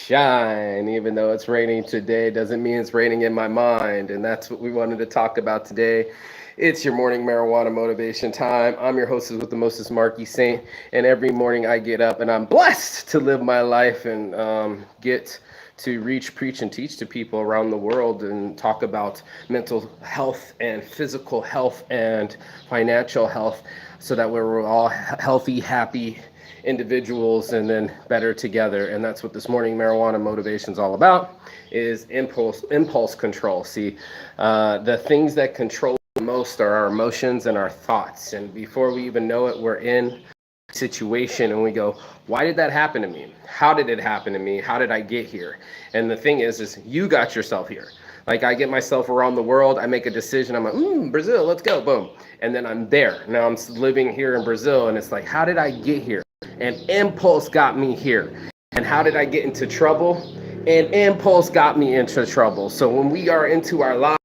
shine. Even though it's raining today, doesn't mean it's raining in my mind. And that's what we wanted to talk about today. It's your morning marijuana motivation time. I'm your hostess with the mostest, Marky Saint. And every morning I get up and I'm blessed to live my life and get to reach, preach, and teach to people around the world and talk about mental health and physical health and financial health so that we're all healthy, happy individuals and then better together. And that's what this morning marijuana motivation is all about, is impulse control. See, the things that control most are our emotions and our thoughts. And before we even know it, we're in a situation and we go, why did that happen to me? How did it happen to me? How did I get here? And the thing is you got yourself here. Like, I get myself around the world, I make a decision, I'm like, Brazil, let's go, boom. And then I'm there. Now I'm living here in Brazil, and it's like, how did I get here? An impulse got me here. And how did I get into trouble? An impulse got me into trouble. So when we are into our lives,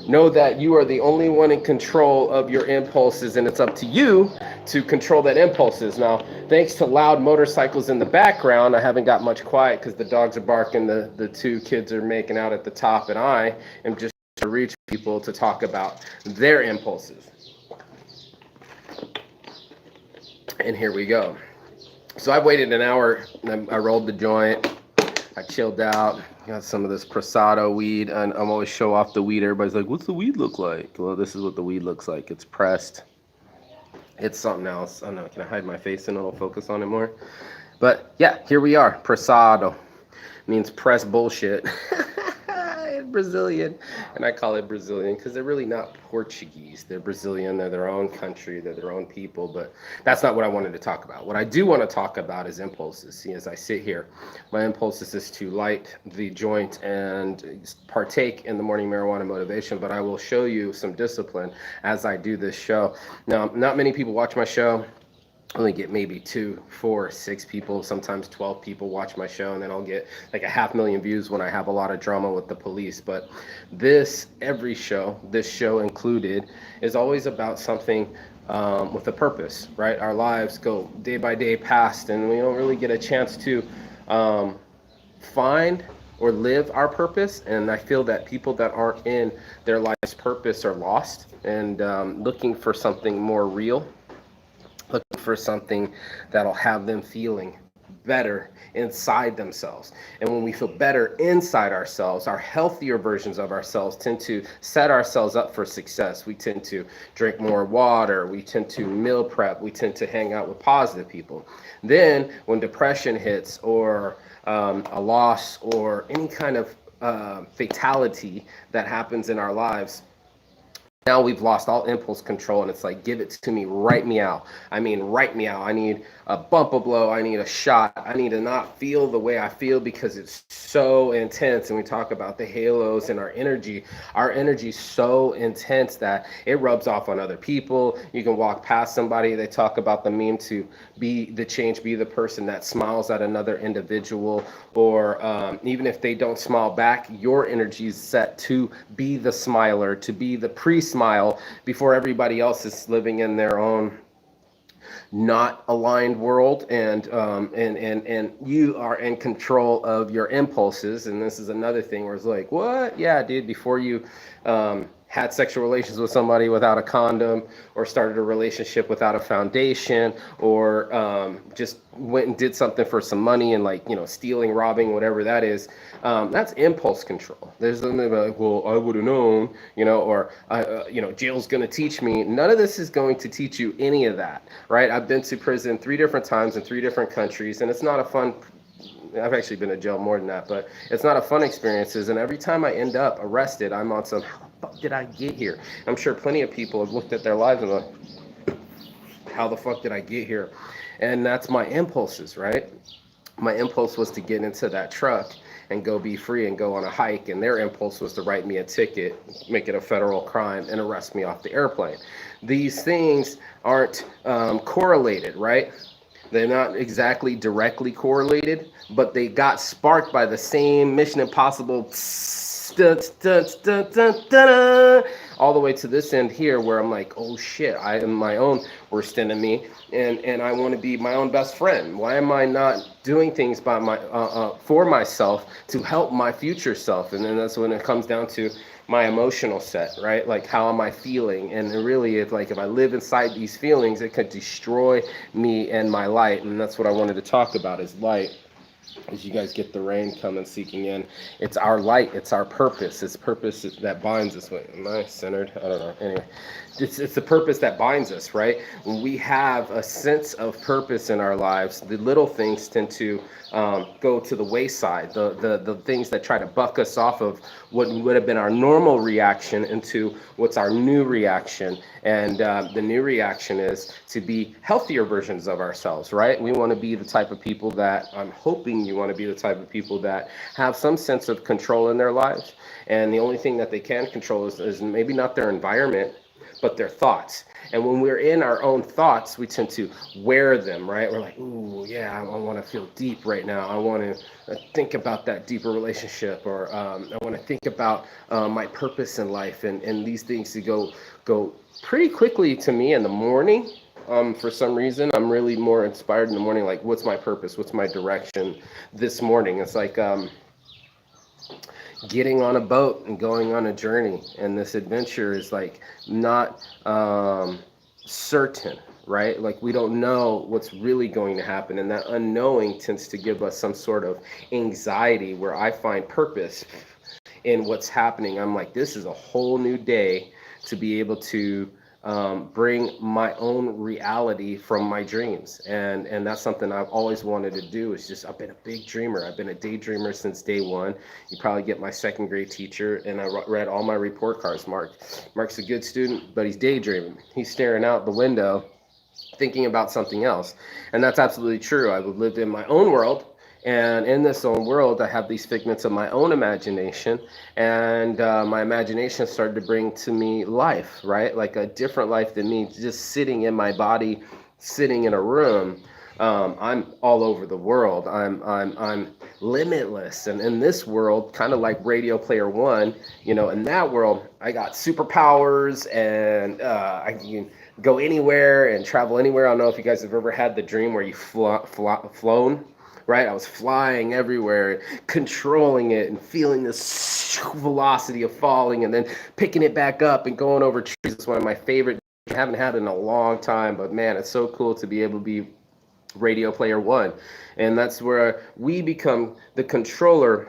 know that you are the only one in control of your impulses, and it's up to you to control that impulses. Now, thanks to loud motorcycles in the background, I haven't got much quiet because the dogs are barking, the two kids are making out at the top, and I am just to reach people to talk about their impulses. And here we go. So I waited an hour, I rolled the joint, I chilled out, got some of this Prasado weed, and I'm always show off the weed. Everybody's like, what's the weed look like? Well, this is what the weed looks like. It's pressed. It's something else. I don't know, can I hide my face and it'll focus on it more? But yeah, here we are. Prasado means pressed bullshit. Brazilian, and I call it Brazilian because they're really not Portuguese. They're Brazilian. They're their own country. They're their own people. But that's not what I wanted to talk about. What I do want to talk about is impulses. See, as I sit here, my impulses is to light the joint and partake in the morning marijuana motivation. But I will show you some discipline as I do this show. Now, not many people watch my show. Only get maybe 2, 4, 6 people, sometimes 12 people watch my show, and then I'll get like 500,000 views when I have a lot of drama with the police. But every show, this show included, is always about something with a purpose, right? Our lives go day by day past, and we don't really get a chance to find or live our purpose. And I feel that people that aren't in their life's purpose are lost and looking for something more real, looking for something that'll have them feeling better inside themselves. And when we feel better inside ourselves, our healthier versions of ourselves tend to set ourselves up for success. We tend to drink more water. We tend to meal prep. We tend to hang out with positive people. Then when depression hits, or a loss, or any kind of fatality that happens in our lives, now we've lost all impulse control, and it's like, give it to me, write me out. I mean, write me out. I need a bump a blow. I need a shot. I need to not feel the way I feel because it's so intense. And we talk about the halos and our energy. Our energy is so intense that it rubs off on other people. You can walk past somebody. They talk about the meme to be the change, be the person that smiles at another individual. Or even if they don't smile back, your energy is set to be the smiler, to be the pre-smile before everybody else is living in their own not aligned world, and you are in control of your impulses. And this is another thing where it's like, what? Yeah, dude, before you had sexual relations with somebody without a condom, or started a relationship without a foundation, or just went and did something for some money and, like, stealing, robbing, whatever that is, that's impulse control. There's something like, well, I would have known, or jail's going to teach me. None of this is going to teach you any of that, right? I've been to prison 3 different times in 3 different countries, and it's not a fun. I've actually been to jail more than that, but it's not a fun experience. And every time I end up arrested, I'm on some, how the fuck did I get here? I'm sure plenty of people have looked at their lives and like, how the fuck did I get here? And that's my impulses, right? My impulse was to get into that truck and go be free and go on a hike. And their impulse was to write me a ticket, make it a federal crime, and arrest me off the airplane. These things aren't correlated, right? They're not exactly directly correlated, but they got sparked by the same Mission Impossible all the way to this end here where I'm like, oh shit, I am my own worst enemy, and I want to be my own best friend. Why am I not doing things by my for myself to help my future self? And then that's when it comes down to my emotional set, right? Like, how am I feeling? And really, if I live inside these feelings, it could destroy me and my light. And that's what I wanted to talk about, is light. As you guys get the rain coming, seeking in, it's our light, it's our purpose. It's purpose that binds us. Wait, am I centered? I don't know. Anyway, it's the purpose that binds us, right? When we have a sense of purpose in our lives, the little things tend to go to the wayside. The things that try to buck us off of what would have been our normal reaction into what's our new reaction. And the new reaction is to be healthier versions of ourselves, right? We want to be the type of people that, I'm hoping you want to be the type of people that have some sense of control in their lives. And the only thing that they can control is maybe not their environment, but their thoughts. And when we're in our own thoughts, we tend to wear them, right? We're like, ooh, yeah, I want to feel deep right now. I want to think about that deeper relationship, or I want to think about my purpose in life. And these things to go pretty quickly to me in the morning. For some reason, I'm really more inspired in the morning. Like, what's my purpose? What's my direction this morning? It's like getting on a boat and going on a journey, and this adventure is like not certain, right? Like, we don't know what's really going to happen, and that unknowing tends to give us some sort of anxiety, where I find purpose in what's happening. I'm like, this is a whole new day to be able to bring my own reality from my dreams. And that's something I've always wanted to do. Is just, I've been a big dreamer. I've been a daydreamer since day one. You probably get my second grade teacher, and I read all my report cards. Mark's a good student, but he's daydreaming. He's staring out the window thinking about something else. And that's absolutely true. I lived in my own world. And in this own world, I have these figments of my own imagination, and my imagination started to bring to me life, right? Like a different life than me just sitting in my body, sitting in a room. I'm all over the world. I'm limitless. And in this world, kind of like Radio Player One, in that world, I got superpowers, and I can go anywhere and travel anywhere. I don't know if you guys have ever had the dream where you flown. Right, I was flying everywhere, controlling it, and feeling this velocity of falling, and then picking it back up and going over trees. It's one of my favorite. I haven't had it in a long time, but man, it's so cool to be able to be Radio Player One. And that's where we become the controller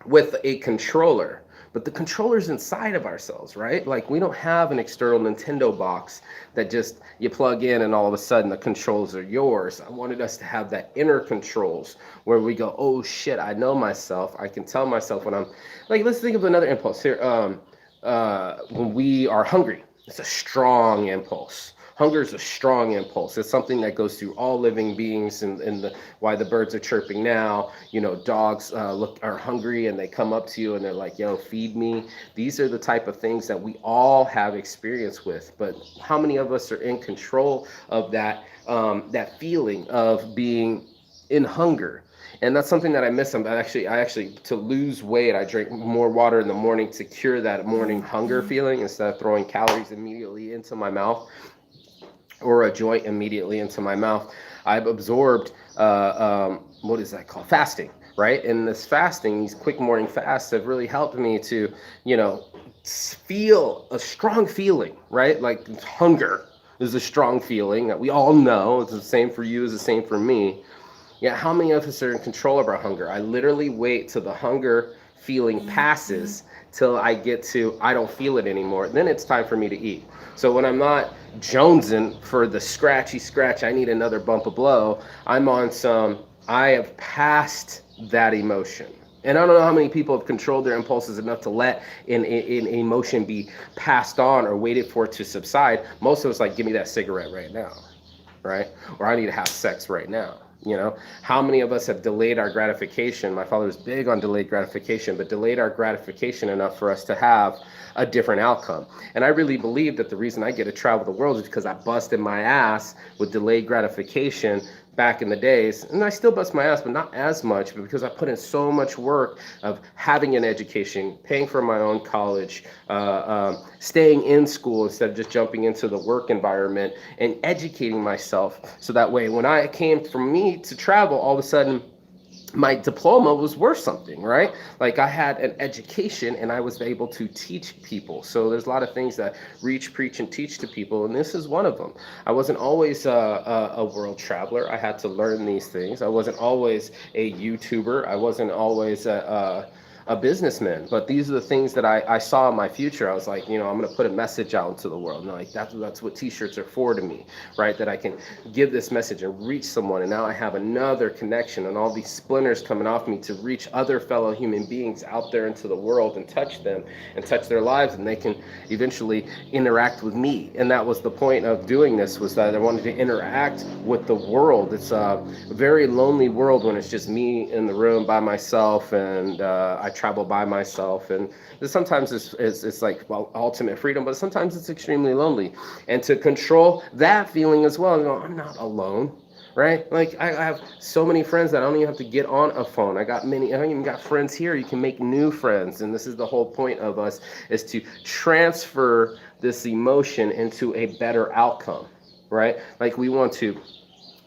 with a controller. But the controller's inside of ourselves, right? Like, we don't have an external Nintendo box that just you plug in and all of a sudden the controls are yours. I wanted us to have that inner controls where we go, oh shit, I know myself. I can tell myself when I'm like, let's think of another impulse here. When we are hungry, it's a strong impulse. Hunger is a strong impulse. It's something that goes through all living beings, and why the birds are chirping now. Dogs are hungry, and they come up to you and they're like, yo, feed me. These are the type of things that we all have experience with. But how many of us are in control of that feeling of being in hunger? And that's something that I miss. I actually, to lose weight, I drink more water in the morning to cure that morning hunger feeling, instead of throwing calories immediately into my mouth, or a joint immediately into my mouth. I've absorbed, what is that called? Fasting, right? And this fasting, these quick morning fasts have really helped me to, feel a strong feeling, right? Like, hunger is a strong feeling that we all know. It's the same for you, it's the same for me. Yeah, how many of us are in control of our hunger? I literally wait till the hunger feeling passes, till I get to, I don't feel it anymore. Then it's time for me to eat. So when I'm not jonesing for the scratchy scratch, I need another bump of blow, I'm on I have passed that emotion. And I don't know how many people have controlled their impulses enough to let an emotion be passed on or waited for it to subside. Most of us like, give me that cigarette right now, right? Or I need to have sex right now. How many of us have delayed our gratification? My father was big on delayed gratification, but delayed our gratification enough for us to have a different outcome. And I really believe that the reason I get to travel the world is because I busted my ass with delayed gratification back in the days, and I still bust my ass, but not as much, but because I put in so much work of having an education, paying for my own college, staying in school instead of just jumping into the work environment, and educating myself. So that way, when I came for me to travel, all of a sudden, my diploma was worth something, right? Like I had an education and I was able to teach people. So there's a lot of things that reach, preach, and teach to people, and this is one of them. I wasn't always a world traveler. I had to learn these things. I wasn't always a YouTuber. I wasn't always a businessman, but these are the things that I saw in my future. I was like, I'm going to put a message out into the world. And like that's what t-shirts are for to me, right? That I can give this message and reach someone. And now I have another connection and all these splinters coming off me to reach other fellow human beings out there into the world and touch them and touch their lives. And they can eventually interact with me. And that was the point of doing this, was that I wanted to interact with the world. It's a very lonely world when it's just me in the room by myself, and I travel by myself, and sometimes it's like, well, ultimate freedom, but sometimes it's extremely lonely. And to control that feeling as well, I'm not alone, right? Like I have so many friends that I don't even have to get on a phone. I even got friends here. You can make new friends, and this is the whole point of us, is to transfer this emotion into a better outcome, right? Like we want to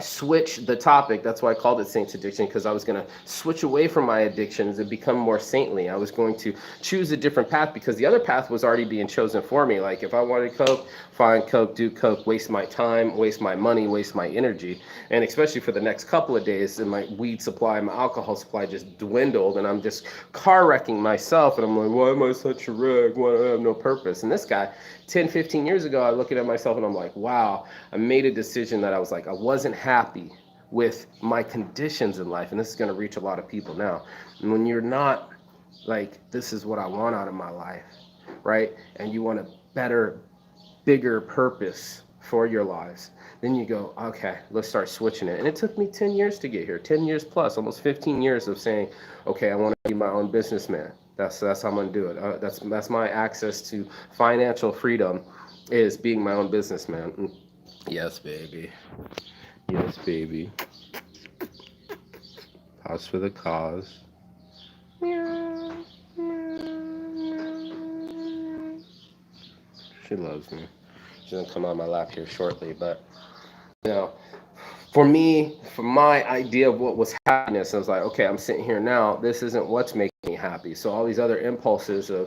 switch the topic. That's why I called it Saints Addiction, because I was going to switch away from my addictions and become more saintly. I was going to choose a different path, because the other path was already being chosen for me. Like if I wanted coke, find coke, do coke, waste my time, waste my money, waste my energy. And especially for the next couple of days, and my weed supply, my alcohol supply just dwindled, and I'm just car wrecking myself, and I'm like, why am I such a wreck? Why do I have no purpose? And this guy, 10, 15 years ago, I look at myself and I'm like, wow, I made a decision that I was like, I wasn't happy with my conditions in life. And this is going to reach a lot of people now. And when you're not like, this is what I want out of my life, right? And you want a better, bigger purpose for your lives, then you go, okay, let's start switching it. And it took me 10 years to get here, 10 years plus, almost 15 years of saying, okay, I want to be my own businessman. That's how I'm going to do it. That's my access to financial freedom, is being my own businessman. Yes, baby. Yes, baby. Pause for the cause. She loves me. She's going to come on my lap here shortly, but you know, for me, for my idea of what was happiness, I was like, okay, I'm sitting here now. This isn't what's making me happy. So all these other impulses of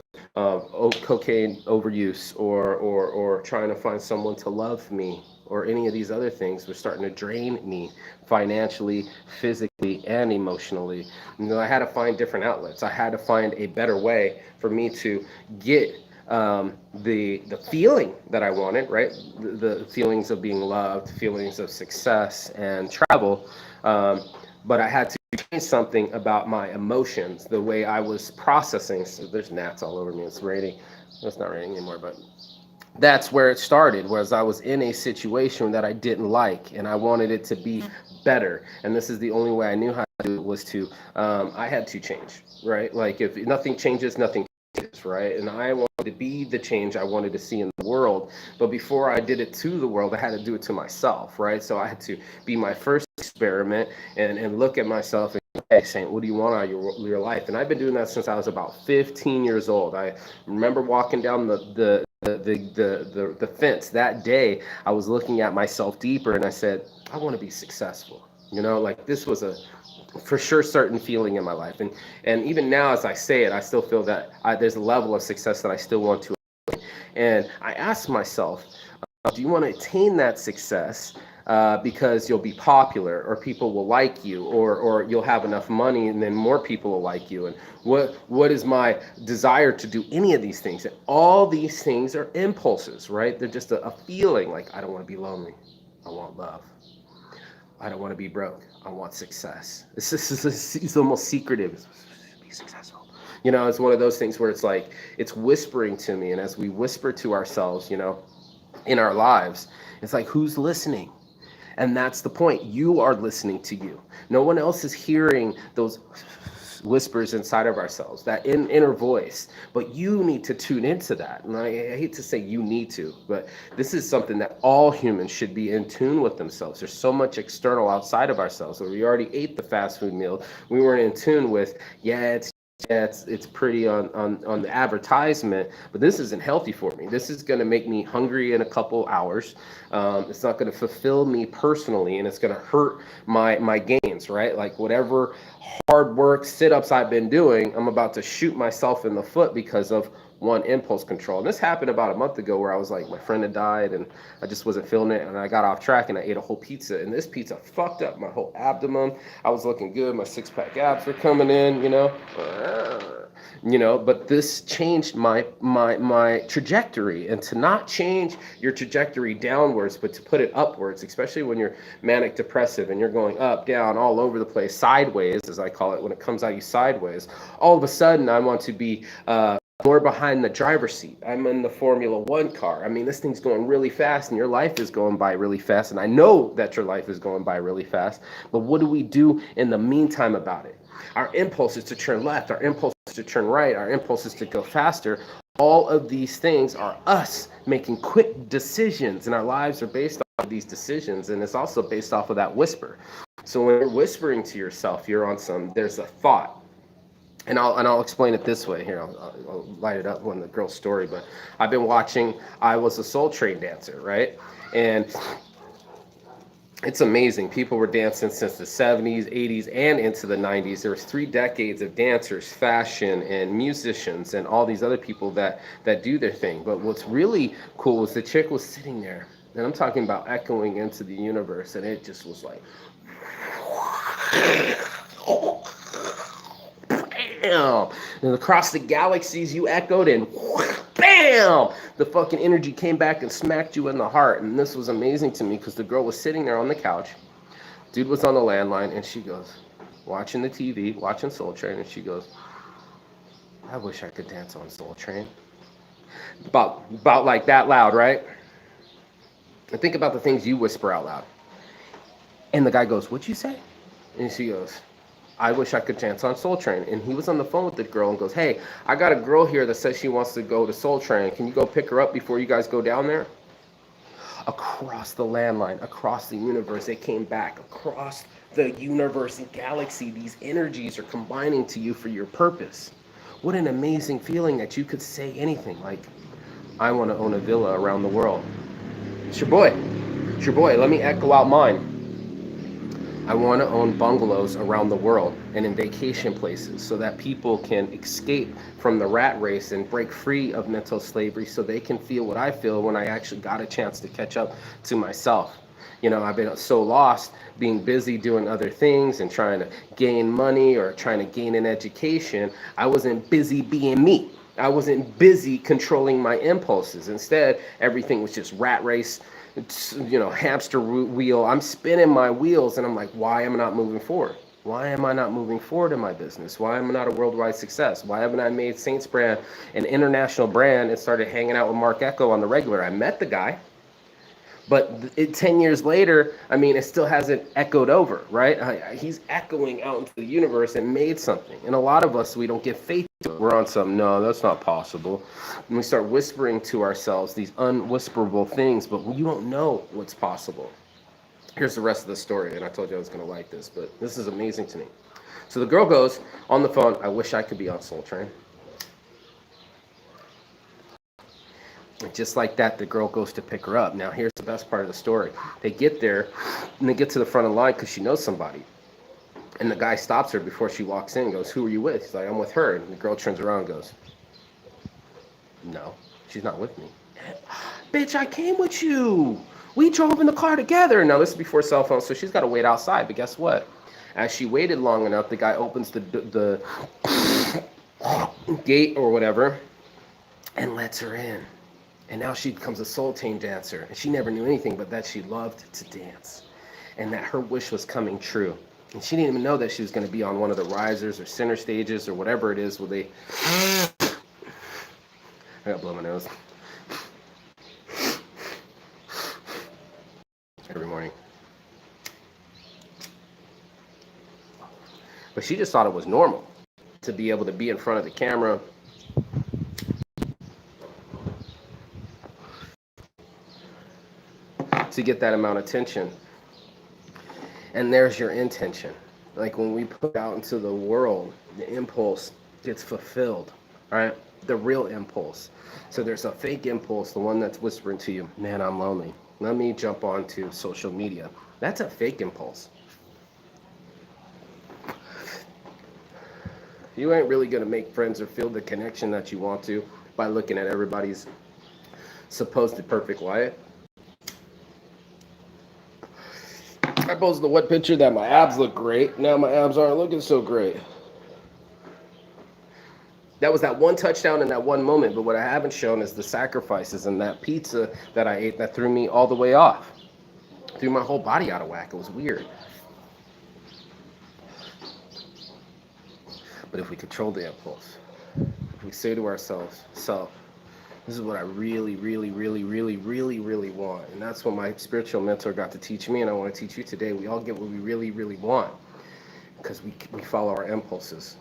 cocaine overuse, or trying to find someone to love me, or any of these other things, were starting to drain me financially, physically, and emotionally. I had to find different outlets. I had to find a better way for me to get the feeling that I wanted, right? The feelings of being loved, feelings of success and travel. But I had to change something about my emotions, the way I was processing. So there's gnats all over me. It's raining. It's not raining anymore, but that's where it started, was I was in a situation that I didn't like, and I wanted it to be better. And this is the only way I knew how to do it, was to, I had to change, right? Like if nothing changes, nothing, right? And I wanted to be the change I wanted to see in the world. But before I did it to the world, I had to do it to myself, right? So I had to be my first experiment, and look at myself and, hey, Saint, what do you want out of your life? And I've been doing that since I was about 15 years old. I remember walking down the fence that day. I was looking at myself deeper, and I said, I want to be successful. Like this was a for sure certain feeling in my life, and even now as I say it, I still feel that there's a level of success that I still want to. And I asked myself, do you want to attain that success because you'll be popular, or people will like you, or you'll have enough money and then more people will like you? And what is my desire to do any of these things? And all these things are impulses, right? They're just a feeling. Like, I don't want to be lonely, I want love. I don't want to be broke, I want success. It's almost secretive. Be successful. It's one of those things where it's like, it's whispering to me. And as we whisper to ourselves, in our lives, it's like, who's listening? And that's the point. You are listening to you. No one else is hearing those whispers inside of ourselves, that inner voice. But you need to tune into that. And I hate to say you need to, but this is something that all humans should be in tune with themselves. There's so much external outside of ourselves. So we already ate the fast food meal. We weren't in tune with, it's pretty on the advertisement, but this isn't healthy for me. This is going to make me hungry in a couple hours. It's not going to fulfill me personally, and it's going to hurt my gains, right? Like whatever hard work, sit-ups I've been doing, I'm about to shoot myself in the foot because of one impulse control. And this happened about a month ago where I was like, my friend had died and I just wasn't feeling it. And I got off track and I ate a whole pizza. And this pizza fucked up my whole abdomen. I was looking good. My 6-pack abs were coming in, but this changed my trajectory. And to not change your trajectory downwards, but to put it upwards, especially when you're manic depressive and you're going up, down, all over the place, sideways, as I call it, when it comes at you sideways, all of a sudden I want to be more behind the driver's seat. I'm in the Formula One car. I mean, this thing's going really fast and your life is going by really fast. And I know that your life is going by really fast. But what do we do in the meantime about it? Our impulse is to turn left. Our impulse is to turn right. Our impulse is to go faster. All of these things are us making quick decisions, and our lives are based off of these decisions. And it's also based off of that whisper. So when you're whispering to yourself, there's a thought. And I'll explain it this way. Here, I'll light it up on the girl's story. But I've been watching. I was a Soul Train dancer, right? And it's amazing. People were dancing since the 70s, 80s, and into the 90s. There was 3 decades of dancers, fashion, and musicians, and all these other people that do their thing. But what's really cool was the chick was sitting there, and I'm talking about echoing into the universe, and it just was like, bam! And across the galaxies you echoed, and bam! The fucking energy came back and smacked you in the heart. And this was amazing to me because the girl was sitting there on the couch. Dude was on the landline, and she goes, watching the TV, watching Soul Train, and she goes, I wish I could dance on Soul Train. About like that loud, right? And think about the things you whisper out loud. And the guy goes, what'd you say? And she goes, I wish I could dance on Soul Train. And he was on the phone with the girl and goes, hey, I got a girl here that says she wants to go to Soul Train. Can you go pick her up before you guys go down there? Across the landline, across the universe, it came back. Across the universe and galaxy, these energies are combining to you for your purpose. What an amazing feeling that you could say anything like, I want to own a villa around the world. It's your boy. It's your boy. Let me echo out mine. I want to own bungalows around the world and in vacation places so that people can escape from the rat race and break free of mental slavery so they can feel what I feel when I actually got a chance to catch up to myself. I've been so lost being busy doing other things and trying to gain money or trying to gain an education. I wasn't busy being me. I wasn't busy controlling my impulses. Instead, everything was just rat race. It's, hamster wheel. I'm spinning my wheels and I'm like, why am I not moving forward? Why am I not moving forward in my business? Why am I not a worldwide success? Why haven't I made Saints brand an international brand and started hanging out with Mark Echo on the regular? I met the guy, but 10 years later, it still hasn't echoed over, right? He's echoing out into the universe and made something. And a lot of us, we don't give faith to it. We're on some, no, that's not possible. And we start whispering to ourselves these unwhisperable things, but you don't know what's possible. Here's the rest of the story, and I told you I was going to like this, but this is amazing to me. So the girl goes on the phone, I wish I could be on Soul Train. And just like that, the girl goes to pick her up. Now, here's the best part of the story. They get there, and they get to the front of the line because she knows somebody. And the guy stops her before she walks in and goes, who are you with? He's like, I'm with her. And the girl turns around and goes, no, she's not with me. Bitch, I came with you. We drove in the car together. Now, this is before cell phones, so she's got to wait outside. But guess what? As she waited long enough, the guy opens the gate or whatever and lets her in. And now she becomes a Soul Train dancer. And she never knew anything but that she loved to dance. And that her wish was coming true. And she didn't even know that she was going to be on one of the risers or center stages or whatever it is where they... I gotta blow my nose. Every morning. But she just thought it was normal. to be able to be in front of the camera to get that amount of attention. And there's your intention. Like when we put out into the world, the impulse gets fulfilled, right? The real impulse. So there's a fake impulse, the one that's whispering to you, man, I'm lonely. Let me jump onto social media. That's a fake impulse. You ain't really going to make friends or feel the connection that you want to by looking at everybody's supposed perfect life. I posted the one picture that my abs look great. Now my abs aren't looking so great. That was that one touchdown in that one moment, but what I haven't shown is the sacrifices and that pizza that I ate that threw me all the way off. Threw my whole body out of whack. It was weird. But if we control the impulse, if we say to ourselves, so this is what I really, really, really, really, really, really want. And that's what my spiritual mentor got to teach me, and I want to teach you today. We all get what we really, really want because we follow our impulses.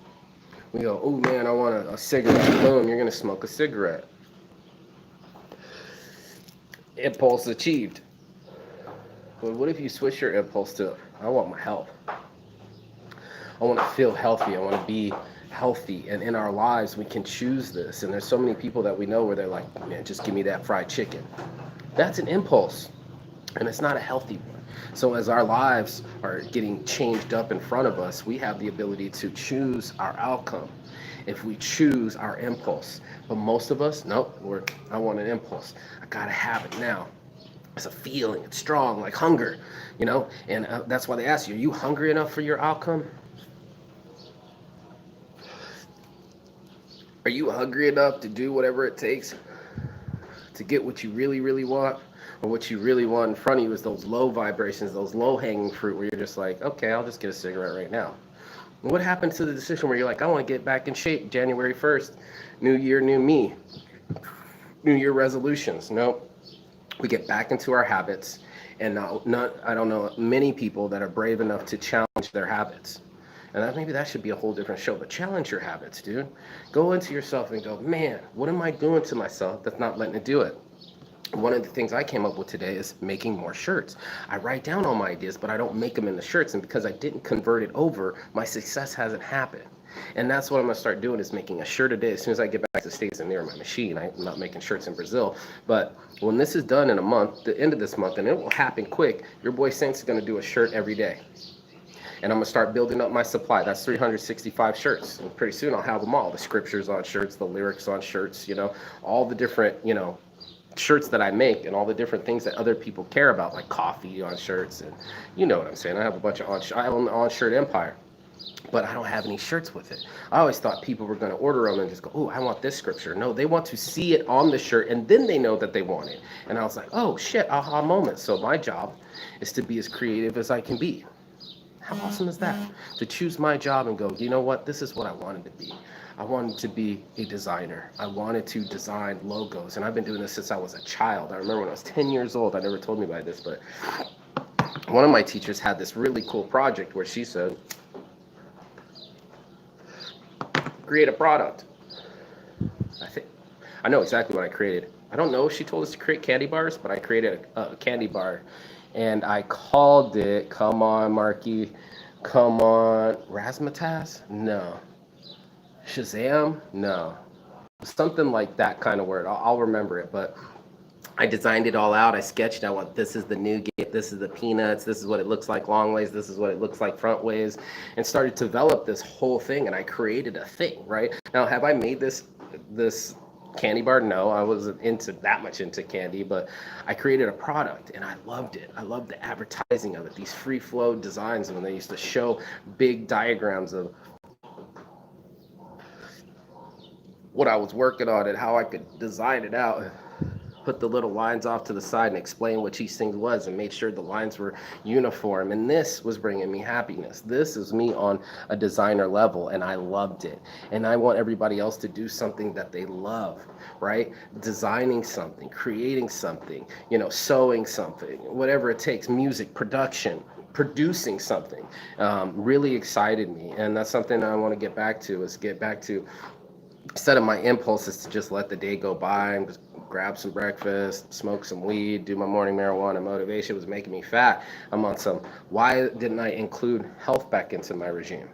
We go, oh man, I want a cigarette. Boom, you're going to smoke a cigarette. Impulse achieved. But what if you switch your impulse to, I want my health. I want to feel healthy. I want to be healthy. And in our lives, we can choose this. And there's so many people that we know where they're like, man, just give me that fried chicken. That's an impulse. And it's not a healthy one. So as our lives are getting changed up in front of us, we have the ability to choose our outcome if we choose our impulse. But most of us, nope, I want an impulse. I got to have it now. It's a feeling. It's strong, like hunger, and that's why they ask you, are you hungry enough for your outcome? Are you hungry enough to do whatever it takes to get what you really, really want? Or what you really want in front of you is those low vibrations, those low-hanging fruit where you're just like, okay, I'll just get a cigarette right now. And what happened to the decision where you're like, I want to get back in shape January 1st, new year, new me, new year resolutions? Nope. We get back into our habits, and I don't know many people that are brave enough to challenge their habits. And maybe that should be a whole different show, but challenge your habits, dude. Go into yourself and go, man, what am I doing to myself that's not letting me do it? One of the things I came up with today is making more shirts. I write down all my ideas, but I don't make them into shirts. And because I didn't convert it over, my success hasn't happened. And that's what I'm going to start doing, is making a shirt a day. As soon as I get back to the States and near my machine, I'm not making shirts in Brazil. But when this is done in a month, the end of this month, and it will happen quick, your boy Saints is going to do a shirt every day. And I'm going to start building up my supply. That's 365 shirts. And pretty soon I'll have them all. The scriptures on shirts, the lyrics on shirts, all the different, shirts that I make and all the different things that other people care about, like coffee on shirts. And you know what I'm saying. I have a bunch of I own the on-shirt empire. But I don't have any shirts with it. I always thought people were going to order them and just go, oh, I want this scripture. No, they want to see it on the shirt, and then they know that they want it. And I was like, oh, shit, aha moment. So my job is to be as creative as I can be. How awesome is that? To choose my job and go, you know what? This is what I wanted to be. I wanted to be a designer. I wanted to design logos. And I've been doing this since I was a child. I remember when I was 10 years old. I never told anybody this, but one of my teachers had this really cool project where she said, create a product. I know exactly what I created. I don't know if she told us to create candy bars, but I created a candy bar, and I called it, come on, Marky, come on, Razzmatazz? No. Shazam? No. Something like that kind of word. I'll remember it, but I designed it all out. I sketched out what this is the nougat, this is the peanuts, this is what it looks like long ways, this is what it looks like front ways, and started to develop this whole thing, and I created a thing, right? Now, have I made this candy bar? No, I wasn't that much into candy, but I created a product, and I loved it. I loved the advertising of it, these free flow designs, when they used to show big diagrams of what I was working on and how I could design it out. Put the little lines off to the side and explain what each thing was, and made sure the lines were uniform. And this was bringing me happiness. This is me on a designer level, and I loved it. And I want everybody else to do something that they love, right? Designing something, creating something, sewing something, whatever it takes, music, production, producing something really excited me. And that's something I want to get back to instead of my impulses to just let the day go by and just grab some breakfast, smoke some weed, do my morning marijuana motivation was making me fat. I'm on some, why didn't I include health back into my regime?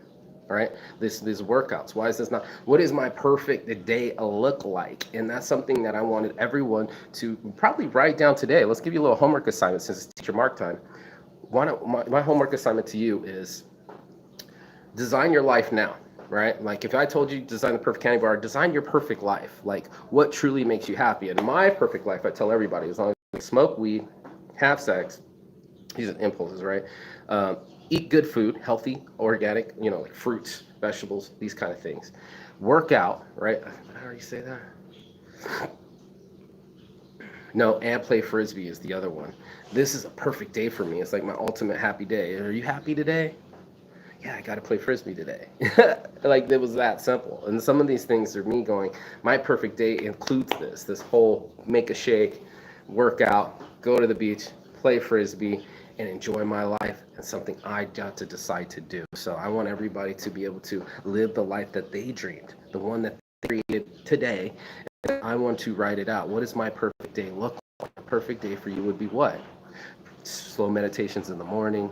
Right? These workouts. Why is this not? What is my perfect day look like? And that's something that I wanted everyone to probably write down today. Let's give you a little homework assignment since it's teacher mark time. My homework assignment to you is design your life now, right? Like if I told you design the perfect candy bar, design your perfect life. Like what truly makes you happy? And my perfect life, I tell everybody, as long as you smoke weed, have sex, these are impulses, right? Eat good food, healthy, organic, like fruits, vegetables, these kind of things. Work out, right? Did I already say that? No, and play frisbee is the other one. This is a perfect day for me. It's like my ultimate happy day. Are you happy today? Yeah, I got to play frisbee today. Like it was that simple. And some of these things are me going, my perfect day includes this whole make a shake, work out, go to the beach, play frisbee, and enjoy my life and something I got to decide to do. So I want everybody to be able to live the life that they dreamed, the one that they created today. And I want to write it out. What does my perfect day look like? A perfect day for you would be what? Slow meditations in the morning,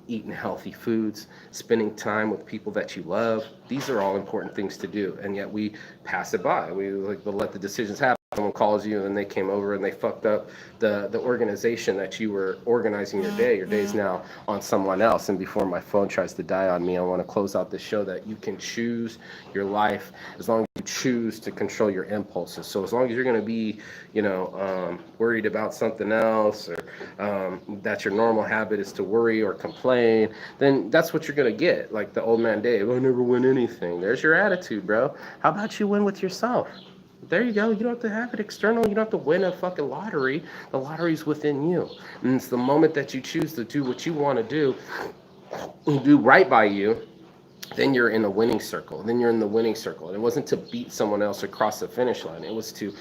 eating healthy foods, spending time with people that you love. These are all important things to do, and yet we pass it by. We like to let the decisions happen. Someone calls you and they came over and they fucked up the organization that you were organizing your day. Your day's now on someone else. And before my phone tries to die on me, I want to close out this show that you can choose your life as long as you choose to control your impulses. So as long as you're going to be, worried about something else, or that your normal habit is to worry or complain, then that's what you're going to get. Like the old man Dave, I never win anything. There's your attitude, bro. How about you win with yourself? There you go. You don't have to have it external. You don't have to win a fucking lottery. The lottery's within you. And it's the moment that you choose to do what you want to do right by you, then you're in the winning circle. And it wasn't to beat someone else across the finish line. It was to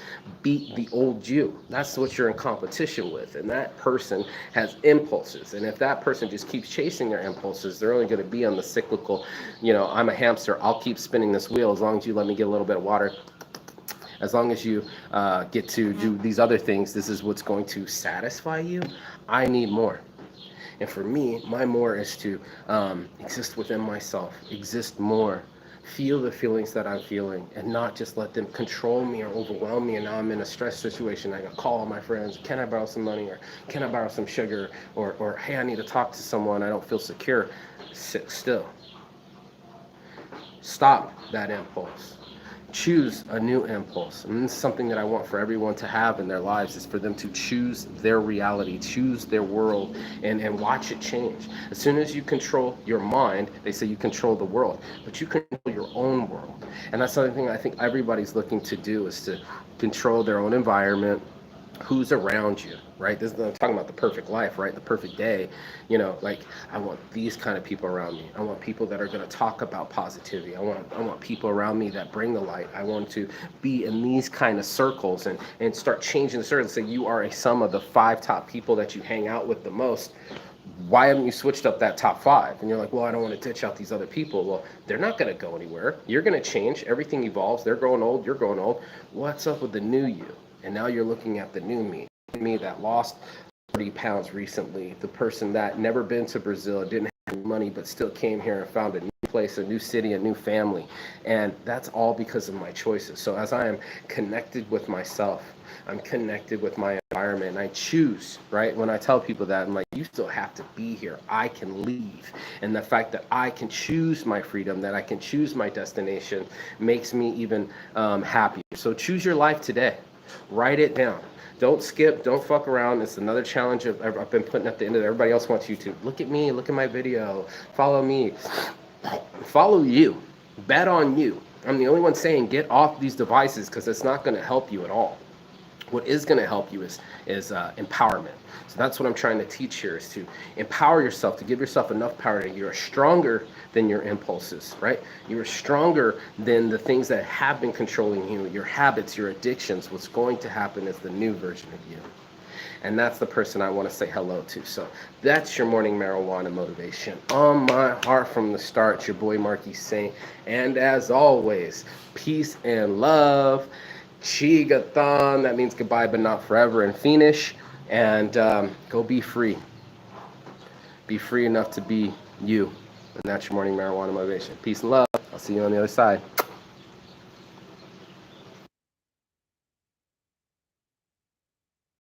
beat the old you. That's what you're in competition with. And that person has impulses. And if that person just keeps chasing their impulses, they're only going to be on the cyclical, I'm a hamster. I'll keep spinning this wheel as long as you let me get a little bit of water. As long as you get to do these other things, this is what's going to satisfy you. I need more. And for me, my more is to exist within myself, exist more, feel the feelings that I'm feeling, and not just let them control me or overwhelm me. And now I'm in a stress situation. I got to call all my friends. Can I borrow some money? Or can I borrow some sugar? Or hey, I need to talk to someone. I don't feel secure. Sit still. Stop that impulse. Choose a new impulse. And this is something that I want for everyone to have in their lives, is for them to choose their reality, choose their world, and watch it change. As soon as you control your mind, they say you control the world, but you control your own world. And that's something I think everybody's looking to do, is to control their own environment, who's around you, right? This is, I'm talking about the perfect life, right? The perfect day. Like I want these kind of people around me. I want people that are going to talk about positivity. I want people around me that bring the light. I want to be in these kind of circles and start changing the circles. Say you are a sum of the 5 top people that you hang out with the most. Why haven't you switched up that top 5? And you're like, well, I don't want to ditch out these other people. Well, they're not going to go anywhere. You're going to change. Everything evolves. They're growing old. You're growing old. What's up with the new you? And now you're looking at the new me that lost 30 pounds recently, the person that never been to Brazil, didn't have money, but still came here and found a new place, a new city, a new family. And that's all because of my choices. So as I am connected with myself, I'm connected with my environment, and I choose, right? When I tell people that, I'm like, you still have to be here. I can leave. And the fact that I can choose my freedom, that I can choose my destination, makes me even happier. So choose your life today. Write it down. Don't skip. Don't fuck around. It's another challenge I've been putting at the end of it. Everybody else wants you to look at me, look at my video, follow me. Follow you. Bet on you. I'm the only one saying get off these devices, because it's not going to help you at all. What is going to help you is empowerment. So that's what I'm trying to teach here, is to empower yourself, to give yourself enough power that you're stronger than your impulses, right? You're stronger than the things that have been controlling you, your habits, your addictions. What's going to happen is the new version of you. And that's the person I want to say hello to. So that's your morning marijuana motivation. On my heart from the start, it's your boy Marky Saint. And as always, peace and love. Chigathon, that means goodbye but not forever in Finnish. And go be free. Be free enough to be you. And that's your morning marijuana motivation. Peace and love. I'll see you on the other side.